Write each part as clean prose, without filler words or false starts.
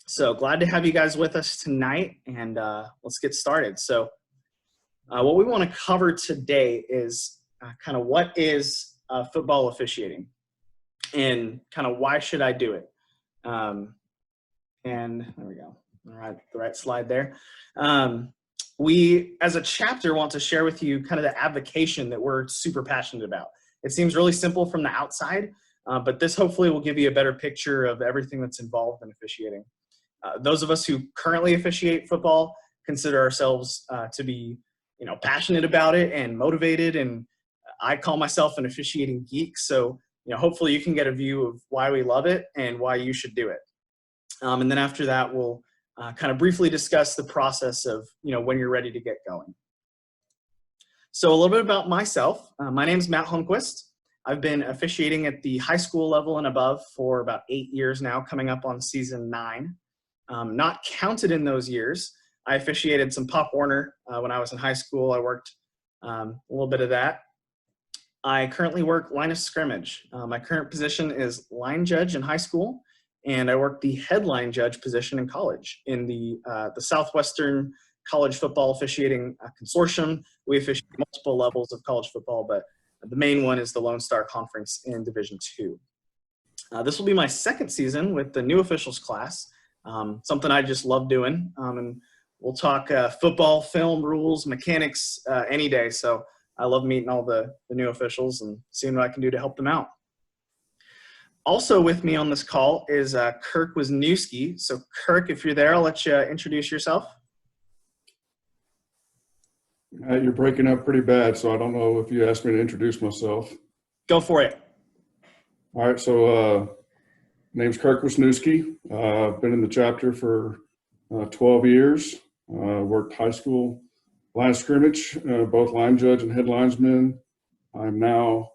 So glad to have you guys with us tonight, and let's get started. So what we want to cover today is kind of what is football officiating and kind of why should I do it. And there we go. All right, the right slide there. We, as a chapter, want to share with you kind of the avocation that we're super passionate about. It seems really simple from the outside, but this hopefully will give you a better picture of everything that's involved in officiating. Those of us who currently officiate football consider ourselves to be, passionate about it and motivated. And I call myself an officiating geek. So, hopefully you can get a view of why we love it and why you should do it. And then after that, we'll kind of briefly discuss the process of, when you're ready to get going. So a little bit about myself. My name is Matt Holmquist. I've been officiating at the high school level and above for about 8 years now, coming up on season 9. Not counted in those years. I officiated some Pop Warner when I was in high school. I worked a little bit of that. I currently work line of scrimmage. My current position is line judge in high school, and I work the headline judge position in college in the Southwestern College Football Officiating Consortium. We officiate multiple levels of college football, but the main one is the Lone Star Conference in Division II. This will be my second season with the new officials class. Something I just love doing, and we'll talk football, film, rules, mechanics any day. So I love meeting all the new officials and seeing what I can do to help them out. Also with me on this call is Kirk Wisniewski. So Kirk, if you're there, I'll let you introduce yourself. You're breaking up pretty bad, so I don't know if you asked me to introduce myself. Go for it. All right, so name's Kirk Wisniewski. I've been in the chapter for 12 years. Worked high school line of scrimmage, both line judge and head linesman. I'm now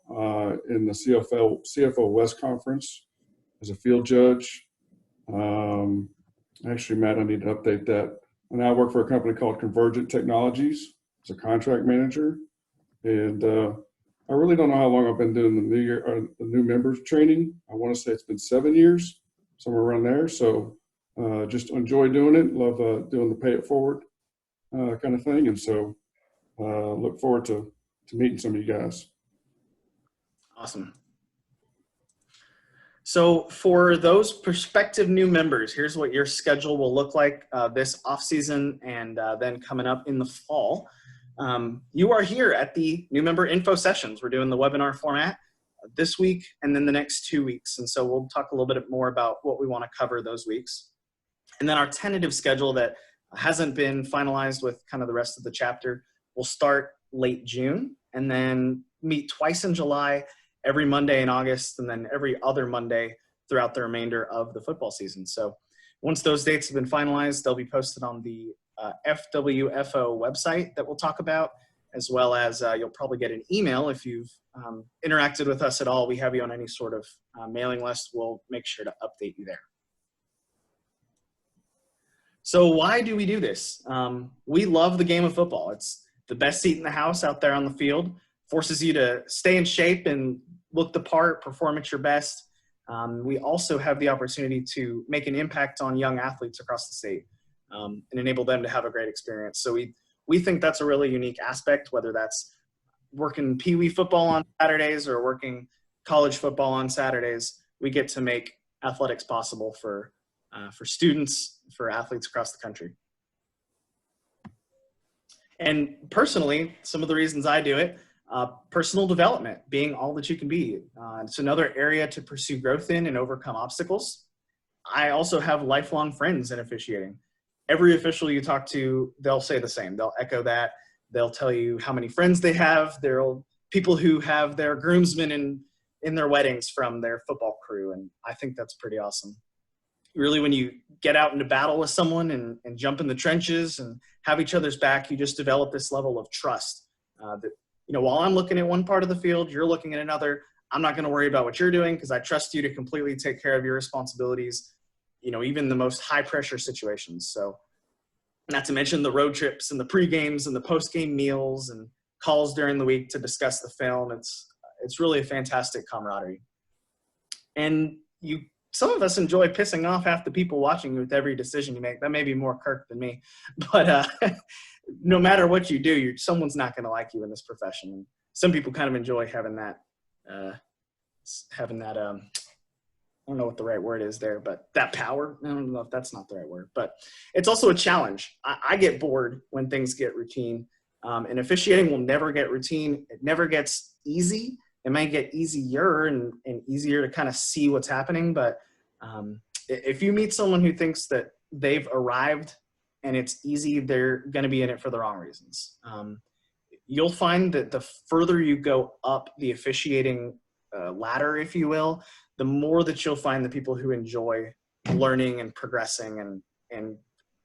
in the CFO West Conference as a field judge. Actually, Matt, I need to update that. I now work for a company called Convergent Technologies as a contract manager. And I really don't know how long I've been doing the new members training. I want to say it's been 7 years, somewhere around there. So just enjoy doing it. Love doing the pay it forward kind of thing. And so look forward to meeting some of you guys. Awesome. So for those prospective new members, here's what your schedule will look like this off season and then coming up in the fall. You are here at the new member info sessions. We're doing the webinar format this week and then the next 2 weeks. And so we'll talk a little bit more about what we want to cover those weeks. And then our tentative schedule that hasn't been finalized with kind of the rest of the chapter will start late June and then meet twice in July, every Monday in August, and then every other Monday throughout the remainder of the football season. So once those dates have been finalized, they'll be posted on the FWFO website that we'll talk about, as well as you'll probably get an email if you've interacted with us at all. We have you on any sort of mailing list. We'll make sure to update you there. So why do we do this? We love the game of football. It's the best seat in the house out there on the field, forces you to stay in shape and look the part, perform at your best. We also have the opportunity to make an impact on young athletes across the state and enable them to have a great experience. So we think that's a really unique aspect, whether that's working Pee Wee football on Saturdays or working college football on Saturdays. We get to make athletics possible for students, for athletes across the country. And personally, some of the reasons I do it, personal development, being all that you can be. It's another area to pursue growth in and overcome obstacles. I also have lifelong friends in officiating. Every official you talk to, they'll say the same. They'll echo that. They'll tell you how many friends they have. There are people who have their groomsmen in their weddings from their football crew, and I think that's pretty awesome. Really, when you get out into battle with someone and jump in the trenches and have each other's back, you just develop this level of trust that, while I'm looking at one part of the field, you're looking at another. I'm not going to worry about what you're doing because I trust you to completely take care of your responsibilities, even the most high pressure situations. So not to mention the road trips and the pre-games and the post-game meals and calls during the week to discuss the film. It's really a fantastic camaraderie. And you some of us enjoy pissing off half the people watching you with every decision you make. That may be more Kirk than me, but no matter what you do, someone's not going to like you in this profession. And some people kind of enjoy having that, I don't know what the right word is there, but that power. I don't know if that's not the right word, but it's also a challenge. I get bored when things get routine, and officiating will never get routine. It never gets easy. It might get easier and easier to kind of see what's happening. But if you meet someone who thinks that they've arrived and it's easy, they're going to be in it for the wrong reasons. You'll find that the further you go up the officiating ladder, if you will, the more that you'll find the people who enjoy learning and progressing and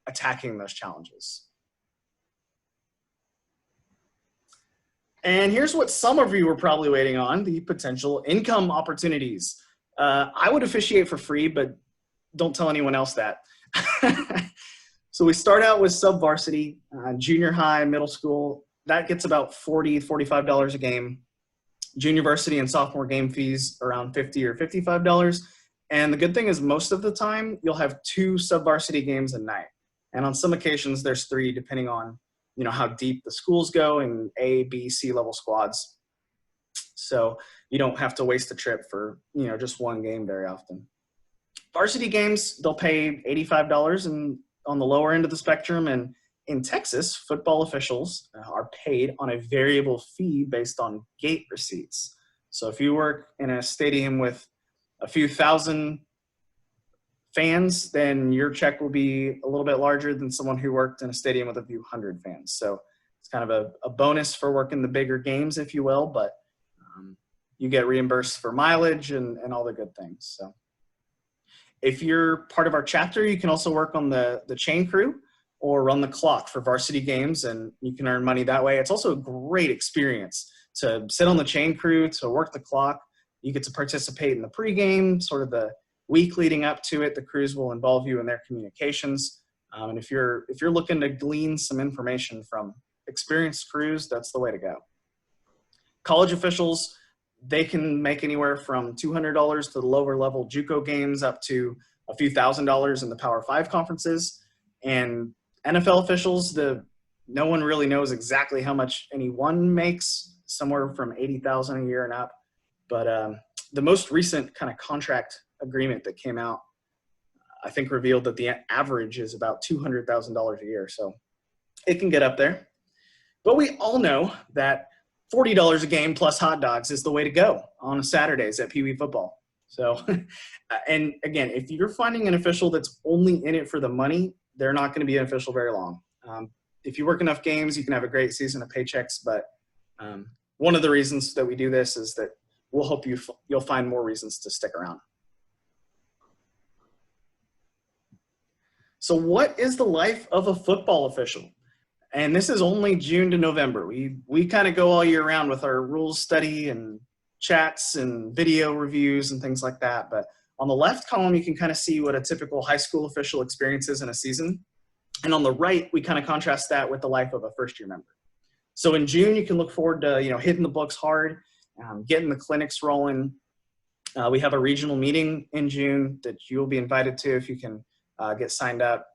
attacking those challenges. And here's what some of you were probably waiting on, the potential income opportunities. I would officiate for free, but don't tell anyone else that. So we start out with sub-varsity, junior high, middle school. That gets about $40, $45 a game. Junior varsity and sophomore game fees around $50 or $55. And the good thing is most of the time you'll have 2 sub-varsity games a night. And on some occasions there's 3, depending on how deep the schools go in A, B, C level squads. So you don't have to waste a trip for, just one game very often. Varsity games, they'll pay $85 on the lower end of the spectrum. And in Texas, football officials are paid on a variable fee based on gate receipts. So if you work in a stadium with a few thousand fans, then your check will be a little bit larger than someone who worked in a stadium with a few hundred fans. So it's kind of a bonus for working the bigger games, if you will, but you get reimbursed for mileage and all the good things. So if you're part of our chapter, you can also work on the chain crew or run the clock for varsity games, and you can earn money that way. It's also a great experience to sit on the chain crew, to work the clock. You get to participate in the pregame, sort of the week leading up to it. The crews will involve you in their communications. And if you're looking to glean some information from experienced crews, that's the way to go. College officials, they can make anywhere from $200 to the lower level JUCO games up to a few $1,000s in the Power 5 conferences. And NFL officials, no one really knows exactly how much anyone makes, somewhere from $80,000 a year and up. But the most recent kind of contract agreement that came out, I think revealed that the average is about $200,000 a year. So it can get up there. But we all know that $40 a game plus hot dogs is the way to go on Saturdays at Pee Wee football. So, and again, if you're finding an official that's only in it for the money, they're not going to be an official very long. If you work enough games, you can have a great season of paychecks. But one of the reasons that we do this is that we'll hope you'll find more reasons to stick around. So what is the life of a football official? And this is only June to November. We kind of go all year round with our rules study and chats and video reviews and things like that. But on the left column, you can kind of see what a typical high school official experience is in a season. And on the right, we kind of contrast that with the life of a first-year member. So in June, you can look forward to hitting the books hard, getting the clinics rolling. We have a regional meeting in June that you'll be invited to if you can get signed up.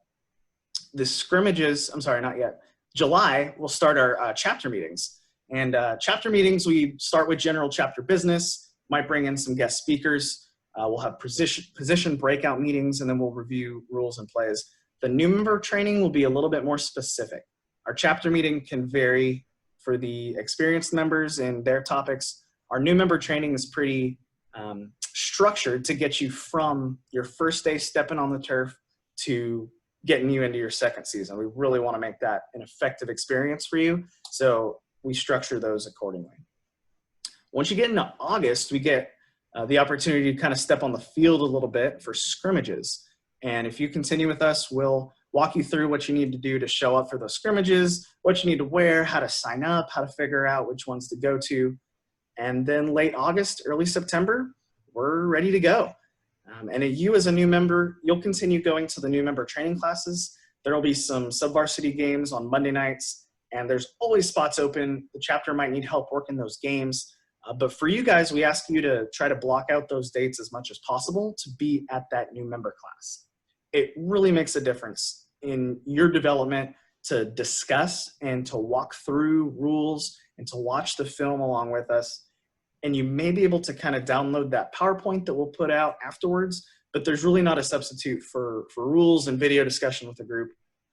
The scrimmages, I'm sorry, not yet. July, we'll start our chapter meetings. And chapter meetings, we start with general chapter business, might bring in some guest speakers. We'll have position breakout meetings, and then we'll review rules and plays. The new member training will be a little bit more specific. Our chapter meeting can vary for the experienced members and their topics. Our new member training is pretty structured to get you from your first day stepping on the turf to getting you into your second season. We really want to make that an effective experience for you, so we structure those accordingly. Once you get into August, we get the opportunity to kind of step on the field a little bit for scrimmages. And if you continue with us, we'll walk you through what you need to do to show up for those scrimmages, what you need to wear, how to sign up, how to figure out which ones to go to. And then late August, early September, we're ready to go. And you as a new member, you'll continue going to the new member training classes. There will be some sub-varsity games on Monday nights, and there's always spots open. The chapter might need help working those games. But for you guys, we ask you to try to block out those dates as much as possible to be at that new member class. It really makes a difference in your development to discuss and to walk through rules and to watch the film along with us. And you may be able to kind of download that PowerPoint that we'll put out afterwards, but there's really not a substitute for rules and video discussion with the group.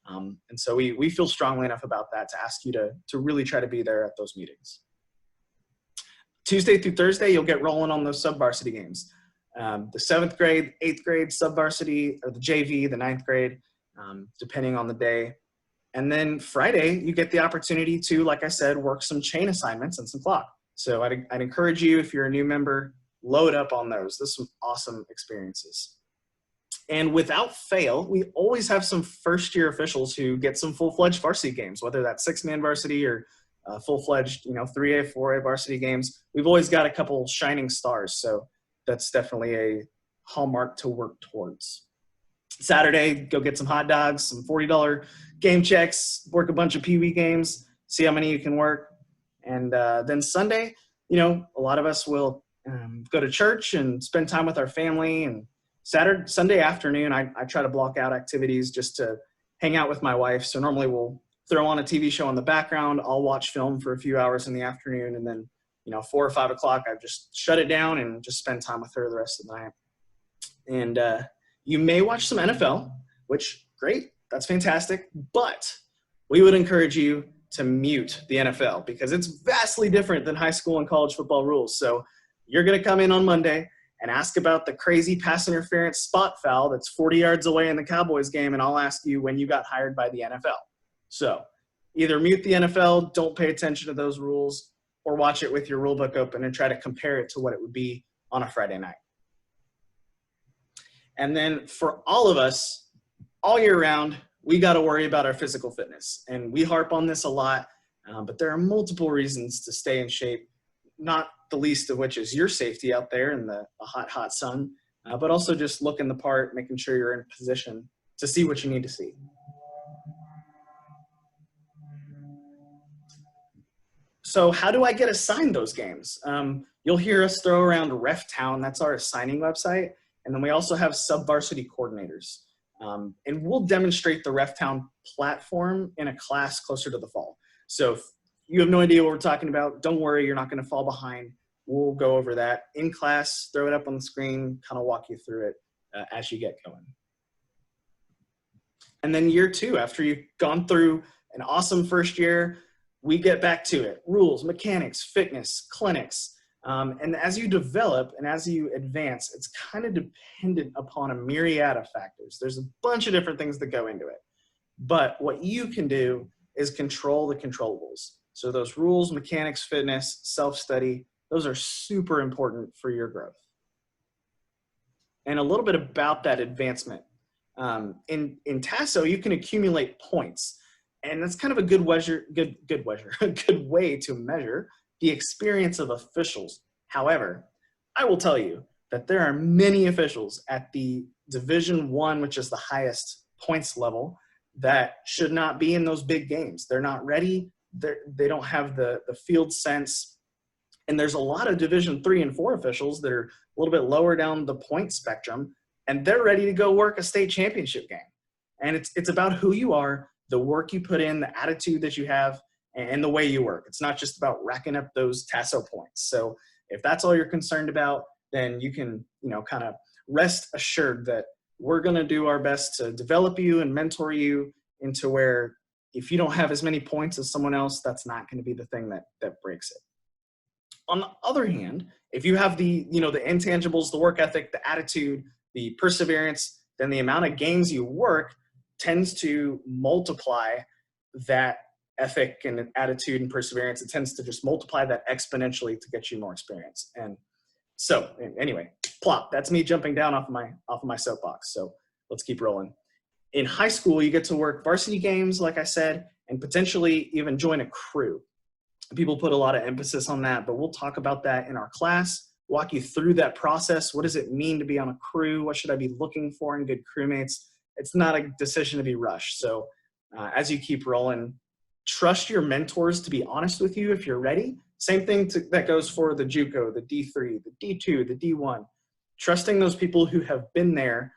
And so we feel strongly enough about that to ask you to really try to be there at those meetings. Tuesday through Thursday, you'll get rolling on those sub-varsity games. The 7th grade, 8th grade sub-varsity, or the JV, the 9th grade, depending on the day. And then Friday, you get the opportunity to, like I said, work some chain assignments and some clock. So I'd encourage you, if you're a new member, load up on those. There's some awesome experiences. And without fail, we always have some first-year officials who get some full-fledged varsity games, whether that's 6-man varsity or full-fledged, 3A, 4A varsity games. We've always got a couple shining stars, so that's definitely a hallmark to work towards. Saturday, go get some hot dogs, some $40 game checks, work a bunch of peewee games, see how many you can work. And then Sunday, a lot of us will go to church and spend time with our family. And Sunday afternoon, I try to block out activities just to hang out with my wife. So normally we'll throw on a TV show in the background. I'll watch film for a few hours in the afternoon. And then, 4 or 5 o'clock, I just shut it down and just spend time with her the rest of the night. And you may watch some NFL, which, great, that's fantastic. But we would encourage you to mute the NFL because it's vastly different than high school and college football rules. So you're going to come in on Monday and ask about the crazy pass interference spot foul that's 40 yards away in the Cowboys game, and I'll ask you when you got hired by the NFL. So either mute the NFL, don't pay attention to those rules, or watch it with your rule book open and try to compare it to what it would be on a Friday night. And then for all of us, all year round, we got to worry about our physical fitness. And we harp on this a lot, but there are multiple reasons to stay in shape, not the least of which is your safety out there in the hot, hot sun, but also just looking the part, making sure you're in position to see what you need to see. So how do I get assigned those games? You'll hear us throw around Ref Town. That's our assigning website. And then we also have sub-varsity coordinators. And we'll demonstrate the Ref Town platform in a class closer to the fall. So if you have no idea what we're talking about, don't worry, you're not going to fall behind. We'll go over that in class, throw it up on the screen, kind of walk you through it as you get going. And then year 2, after you've gone through an awesome first year, we get back to it. Rules, mechanics, fitness, clinics. And as you develop and as you advance, it's kind of dependent upon a myriad of factors. There's a bunch of different things that go into it. But what you can do is control the controllables. So those rules, mechanics, fitness, self-study, those are super important for your growth. And a little bit about that advancement. In TASO, you can accumulate points. And that's kind of a good way to measure the experience of officials. However, I will tell you that there are many officials at the Division I, which is the highest points level, that should not be in those big games. They're not ready. They don't have the field sense. And there's a lot of Division III and IV officials that are a little bit lower down the point spectrum, and they're ready to go work a state championship game. And it's about who you are, the work you put in, the attitude that you have, and the way you work. It's not just about racking up those TASO points. So if that's all you're concerned about, then you can, kind of rest assured that we're going to do our best to develop you and mentor you into where if you don't have as many points as someone else, that's not going to be the thing that breaks it. On the other hand, if you have the intangibles, the work ethic, the attitude, the perseverance, then the amount of games you work tends to multiply that ethic and attitude and perseverance. It tends to just multiply that exponentially to get you more experience. And so anyway, plop, that's me jumping down off of my soapbox. So let's keep rolling. In high school, you get to work varsity games, like I said, and potentially even join a crew. People put a lot of emphasis on that, but we'll talk about that in our class, walk you through that process. What does it mean to be on a crew? What should I be looking for in good crewmates? It's not a decision to be rushed. So as you keep rolling, trust your mentors to be honest with you if you're ready. Same thing that goes for the JUCO, the D3, the D2, the D1. Trusting those people who have been there,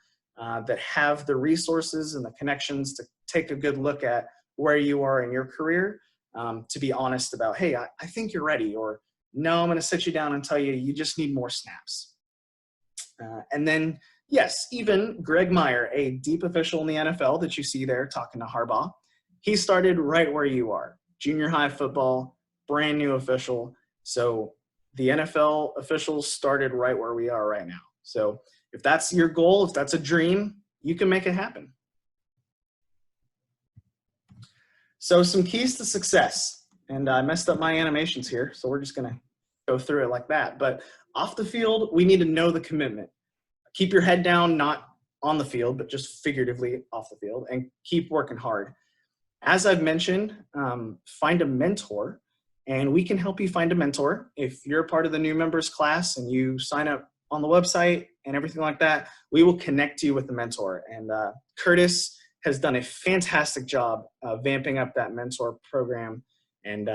that have the resources and the connections to take a good look at where you are in your career, to be honest about, hey, I think you're ready, or no, I'm going to sit you down and tell you, you just need more snaps. And then, yes, even Greg Meyer, a deep official in the NFL that you see there talking to Harbaugh, he started right where you are. Junior high football, brand new official. So the NFL officials started right where we are right now. So if that's your goal, if that's a dream, you can make it happen. So some keys to success, and I messed up my animations here, so we're just gonna go through it like that. But off the field, we need to know the commitment. Keep your head down, not on the field, but just figuratively off the field, and keep working hard. As I've mentioned, find a mentor, and we can help you find a mentor. If you're a part of the new members class and you sign up on the website and everything like that, we will connect you with a mentor. And Curtis has done a fantastic job vamping up that mentor program. And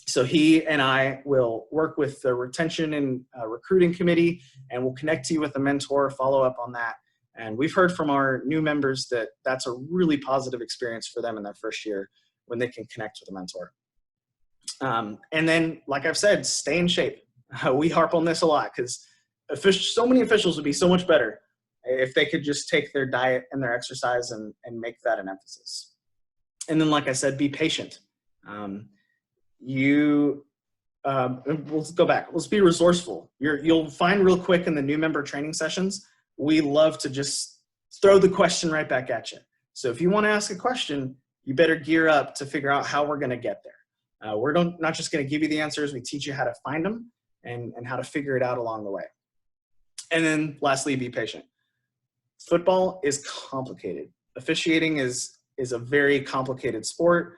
so he and I will work with the retention and recruiting committee, and we'll connect you with a mentor, follow up on that. And we've heard from our new members that that's a really positive experience for them in their first year when they can connect with a mentor. And then, like I've said, stay in shape. We harp on this a lot because so many officials would be so much better if they could just take their diet and their exercise and make that an emphasis. And then, like I said, be patient. Let's go back. Let's be resourceful. You'll find real quick in the new member training sessions, we love to just throw the question right back at you. So if you want to ask a question, you better gear up to figure out how we're going to get there. We're not just going to give you the answers. We teach you how to find them and how to figure it out along the way. And then lastly, be patient. Football is complicated. Officiating is a very complicated sport.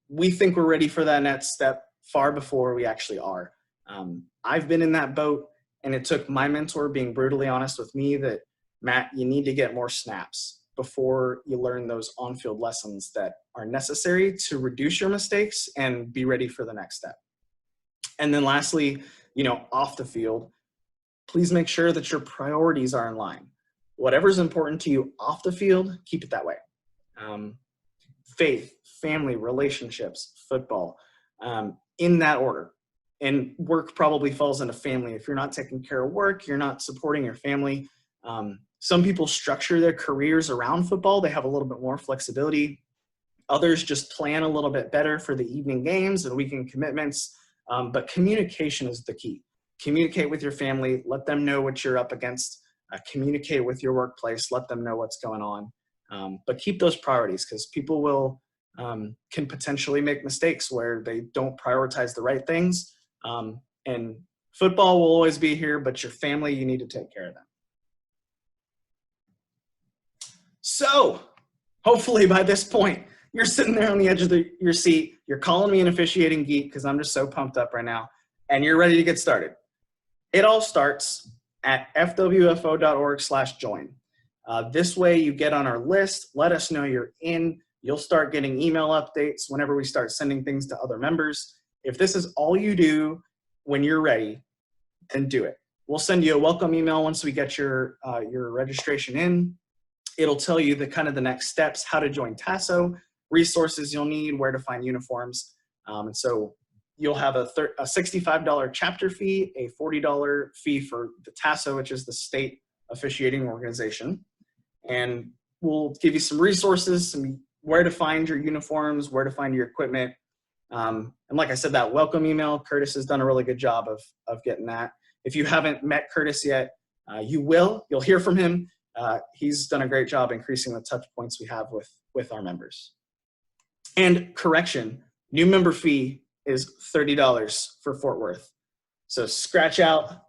We think we're ready for that next step far before we actually are. I've been in that boat, and it took my mentor being brutally honest with me that, Matt, you need to get more snaps before you learn those on-field lessons that are necessary to reduce your mistakes and be ready for the next step. And then lastly, off the field, please make sure that your priorities are in line. Whatever's important to you off the field, keep it that way. Faith, family, relationships, football, in that order. And work probably falls into family. If you're not taking care of work, you're not supporting your family. Some people structure their careers around football. They have a little bit more flexibility. Others just plan a little bit better for the evening games and weekend commitments. But communication is the key. Communicate with your family. Let them know what you're up against. Communicate with your workplace. Let them know what's going on. But keep those priorities, because people can potentially make mistakes where they don't prioritize the right things. And football will always be here, but your family, you need to take care of them. So hopefully by this point, you're sitting there on the edge of your seat. You're calling me an officiating geek because I'm just so pumped up right now, and you're ready to get started. It all starts at fwfo.org/join. This way you get on our list, let us know you're in. You'll start getting email updates whenever we start sending things to other members. If this is all you do when you're ready, then do it. We'll send you a welcome email once we get your registration in. It'll tell you the next steps, how to join TASO, resources you'll need, where to find uniforms. And so you'll have a $65 chapter fee, a $40 fee for the TASO, which is the state officiating organization. And we'll give you some resources, where to find your uniforms, where to find your equipment. And like I said, that welcome email, Curtis has done a really good job of getting that. If you haven't met Curtis yet, you'll hear from him. He's done a great job increasing the touch points we have with our members. And correction, new member fee is $30 for Fort Worth. So scratch out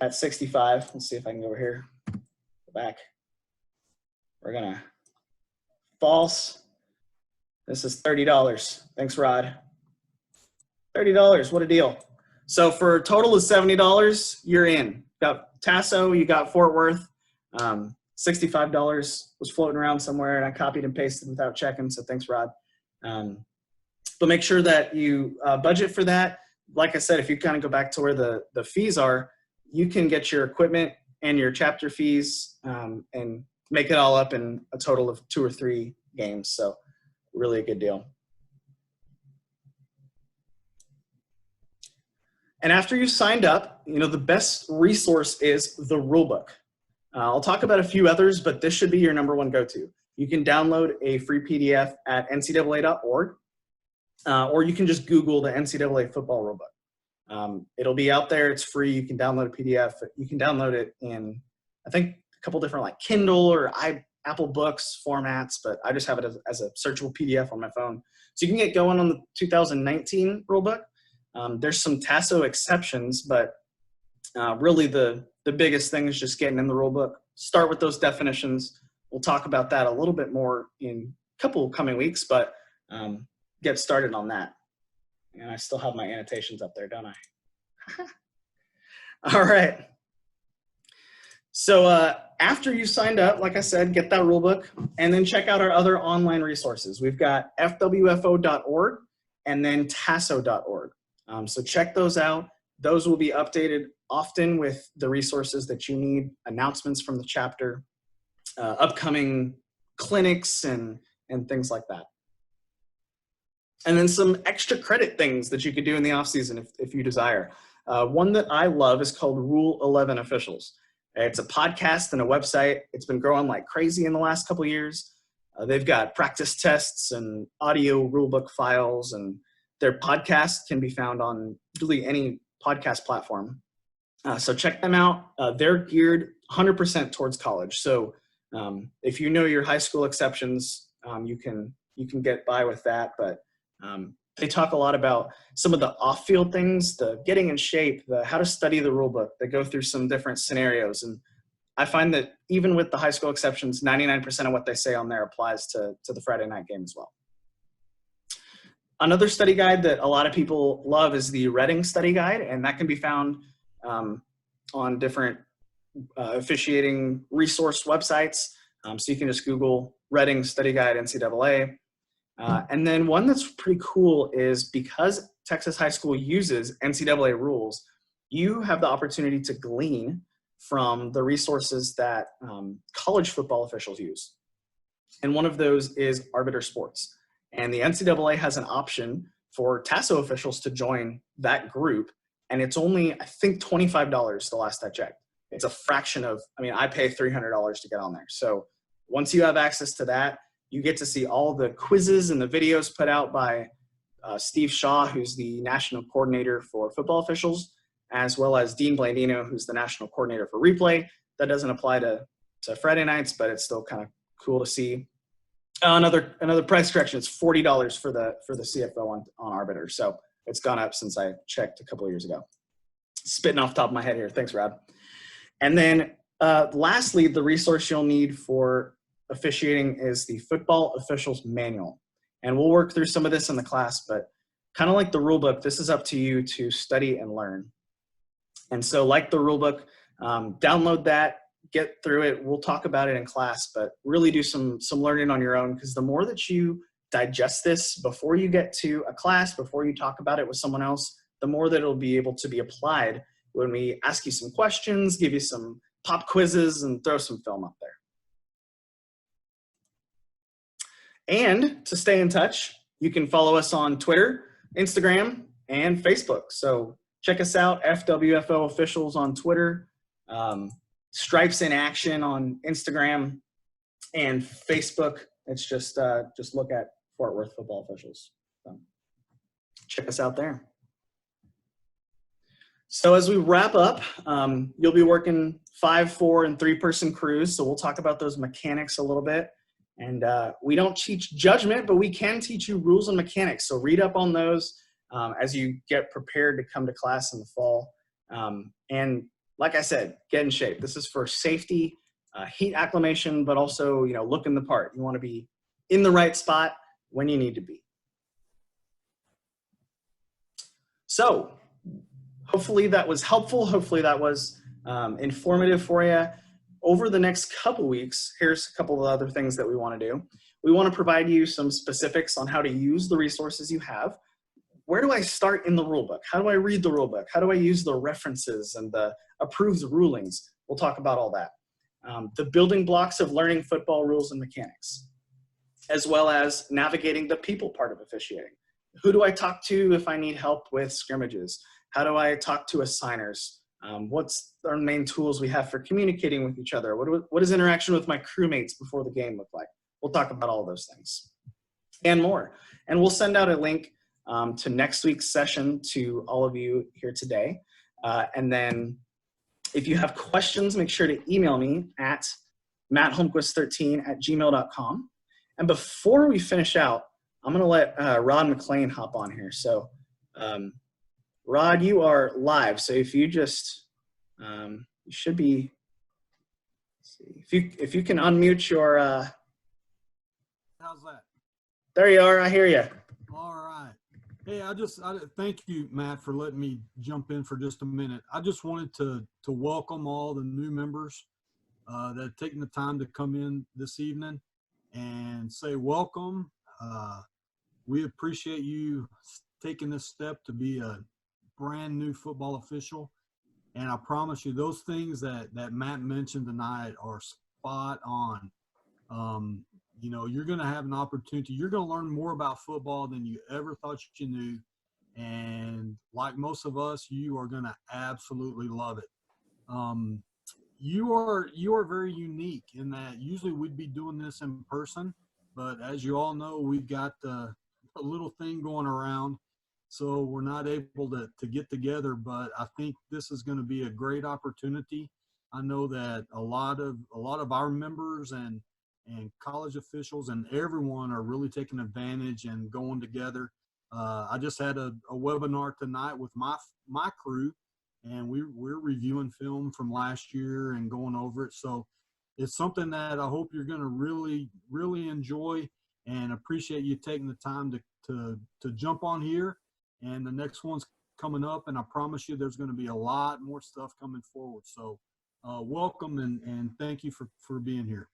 at 65. Let's see if I can go over here, go back. We're gonna false. This is $30. Thanks, Rod. $30, what a deal. So for a total of $70, you're in. You got TASO, you got Fort Worth. $65 was floating around somewhere, and I copied and pasted without checking, so thanks, Rod. But make sure that you budget for that. like I said, if you kind of go back to where the fees are, you can get your equipment and your chapter fees and make it all up in a total of 2 or 3 games. So really a good deal. And after you've signed up, the best resource is the rulebook. I'll talk about a few others, but this should be your #1 go-to. You can download a free PDF at ncaa.org, or you can just Google the NCAA football rulebook. It'll be out there. It's free. You can download a PDF. You can download it in, I think, a couple different like Kindle or Apple Books formats, but I just have it as a searchable PDF on my phone. So you can get going on the 2019 rulebook. There's some TASO exceptions, but really the biggest thing is just getting in the rulebook. Start with those definitions. We'll talk about that a little bit more in a couple coming weeks, but get started on that. And I still have my annotations up there, don't I? All right. So after you signed up, like I said, get that rulebook and then check out our other online resources. We've got FWFO.org and then TASO.org. So check those out. Those will be updated often with the resources that you need, announcements from the chapter, upcoming clinics and things like that. And then some extra credit things that you could do in the off season if you desire. One that I love is called Rule 11 Officials. It's a podcast and a website. It's been growing like crazy in the last couple of years. They've got practice tests and audio rulebook files, and their podcast can be found on really any podcast platform. So check them out. They're geared 100% towards college. So if you know your high school exceptions, you can get by with that. But they talk a lot about some of the off-field things, the getting in shape, the how to study the rule book. They go through some different scenarios. And I find that even with the high school exceptions, 99% of what they say on there applies to the Friday night game as well. Another study guide that a lot of people love is the Reading Study Guide, and that can be found on different officiating resource websites. So you can just Google Reading Study Guide NCAA. And then one that's pretty cool is because Texas High School uses NCAA rules, you have the opportunity to glean from the resources that college football officials use. And one of those is Arbiter Sports. And the NCAA has an option for TASO officials to join that group. And it's only, I think, $25 the last I checked. It's a fraction of, I pay $300 to get on there. So once you have access to that, you get to see all the quizzes and the videos put out by Steve Shaw, who's the national coordinator for football officials, as well as Dean Blandino, who's the national coordinator for replay. That doesn't apply to Friday nights, but it's still kind of cool to see. Another price correction, it's $40 for the CFO on Arbiter. So it's gone up since I checked a couple of years ago. Spitting off the top of my head here. Thanks, Rob. And then lastly, the resource you'll need for officiating is the Football Officials Manual. And we'll work through some of this in the class, but kind of like the rule book, this is up to you to study and learn. And so like the rule book, download that, get through it. We'll talk about it in class, but really do some learning on your own, because the more that you digest this before you get to a class, before you talk about it with someone else, the more that it'll be able to be applied when we ask you some questions, give you some pop quizzes, and throw some film up there. And to stay in touch, you can follow us on Twitter, Instagram, and Facebook. So check us out, FWFO Officials on Twitter, Stripes in Action on Instagram, and Facebook. It's just look at Fort Worth Football Officials. So check us out there. So as we wrap up, you'll be working 5, 4, and 3-person crews. So we'll talk about those mechanics a little bit. And we don't teach judgment, but we can teach you rules and mechanics. So read up on those as you get prepared to come to class in the fall. And like I said, get in shape. This is for safety, heat acclimation, but also, looking the part. You want to be in the right spot when you need to be. So hopefully that was helpful. Hopefully that was informative for you. Over the next couple weeks, here's a couple of other things that we want to do. We want to provide you some specifics on how to use the resources you have. where do I start in the rule book? How do I read the rule book? How do I use the references and the approved rulings? We'll talk about all that. The building blocks of learning football rules and mechanics, as well as navigating the people part of officiating. Who do I talk to if I need help with scrimmages? How do I talk to assigners? What's our main tools we have for communicating with each other? What does interaction with my crewmates before the game look like? We'll talk about all those things and more. And we'll send out a link to next week's session to all of you here today. And then if you have questions, make sure to email me at mattholmquist13@gmail.com. And before we finish out, I'm going to let Rod McLean hop on here. So Rod, you are live. So if you just, you should be, let's see, if you can unmute your, how's that? There you are. I hear you. All right. Hey, I thank you, Matt, for letting me jump in for just a minute. I just wanted to welcome all the new members that have taken the time to come in this evening and say welcome. We appreciate you taking this step to be a brand new football official. And I promise you, those things that Matt mentioned tonight are spot on. You know, you're going to have an opportunity. You're going to learn more about football than you ever thought you knew. And like most of us, you are going to absolutely love it. You are very unique in that usually we'd be doing this in person, but as you all know, we've got a little thing going around, so we're not able to get together. But I think this is going to be a great opportunity. I know that a lot of our members and college officials and everyone are really taking advantage and going together. I just had a webinar tonight with my crew, and we're reviewing film from last year and going over it. So it's something that I hope you're going to really, really enjoy, and appreciate you taking the time to jump on here. And the next one's coming up, and I promise you there's going to be a lot more stuff coming forward. So welcome and thank you for being here.